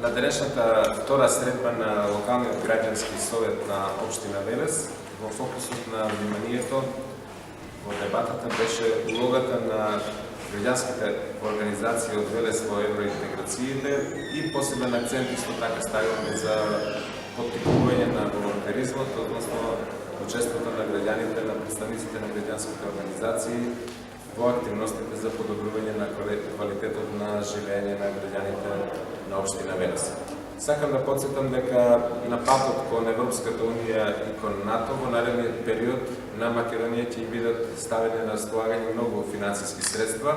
На денешната втора средба на локалниот граѓански совет на општина Велес, во фокусот на вниманието во дебатата беше улогата на граѓанските организации од Велес во евроинтеграциите и посебен акцент исто така ставивме за поттикнување на волонтеризмот, односно учеството на граѓаните, на представниците на граѓанските организации во активностите за подобрување на квалитетот на живење на граѓаните на општина Велес. Сакам да подсетам дека на патот кон Европската Унија и кон НАТО во наредниот период на Македонија ќе бидат ставени на располагање многу финансиски средства.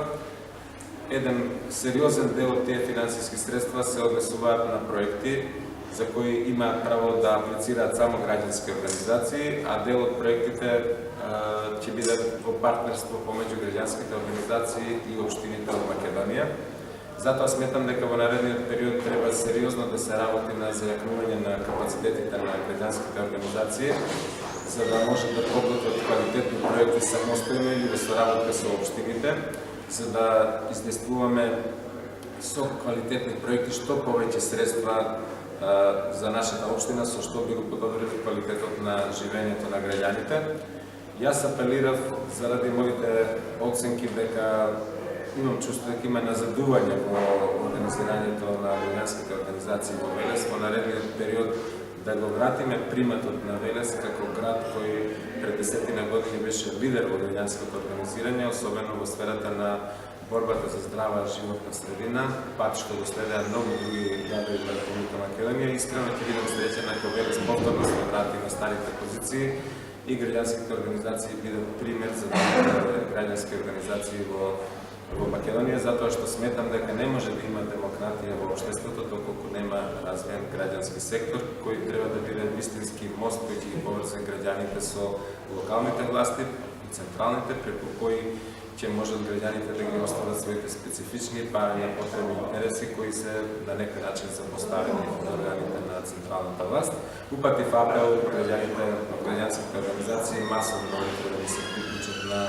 Еден сериозен дел од тие финансиски средства се однесуваат на проекти за кои имаат право да аплицираат само граѓански организации, а дел од проектите ќе бидат во партнерство помеѓу граѓанските организации и општините од Македонија. Затоа сметам дека во наредниот период треба сериозно да се работи на зајакнување на капацитетите на граѓанските организации, за да може да подготват квалитетни проекти самостојно или во соработка со општините, за да издействуваме со квалитетни проекти што повеќе средства за нашата општина, со што би го подобрили квалитетот на живењето на граѓаните. Јас апелирав заради моите оценки дека имам чувство дека има назадување во организирањето на граѓанските организации во Велес во наредниот период, да го вратиме приматот на Велес како град кој пред 10 години беше лидер во граѓанското организирање, особено во сферата на борбата за здрава животна средина, пат што го следеа многу други градови во Република Македонија. Искрено ќе бидам среќен ако Велес повторно се врати на старите позиции и граѓанските организации бидат пример за граѓански организации во Македонија, затоа што сметам дека не може да има демократија во општеството доколку нема развиен граѓански сектор кој треба да биде вистински мост кој ќе ги поврзе граѓаните со локалните власти и централните, преку кои ќе можат граѓаните да ги остварат своите специфични парања, потреби и интереси кои се на некој начин се поставени од органите на централната власт. Упатив апел граѓаните од граѓанските организации масовно да ни се приклучат на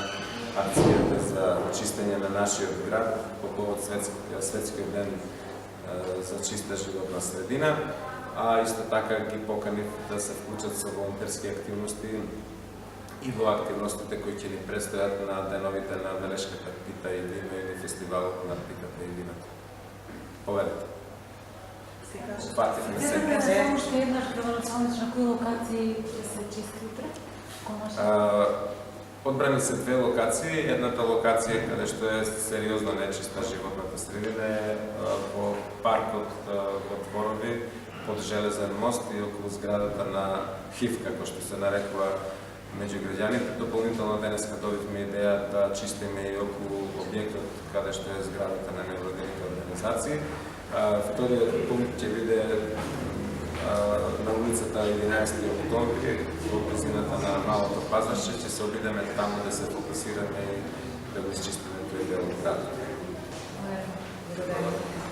акцијата за чистење на нашиот град по повод светскиот ден за чиста животна средина, а исто така ги поканив да се вклучат со волонтерски активности и во активностите кои ќе ни предстојат на деновите на Велешката пита и вино или фестивалот на питата и виното. Поверете. Упативме се. Само што еднаш градоначалник на кои локации ќе се чисти утре? Одбрани се две локации. Едната локација каде што е сериозно нечиста животната средина е во паркот во Дворови под Железен мост и околу зградата на ХИВ, како што се нарекува меѓу граѓаните. Дополнително денеска добивме идеја да чистиме и околу објектот каде што е зградата на невладините организации. Вториот пункт ќе биде на улицата 11 октомври во близината на Малото пазарче. Ќе се обидеме таму да се фокусираме и да го изчистиме тој дел од градот. Благодарам.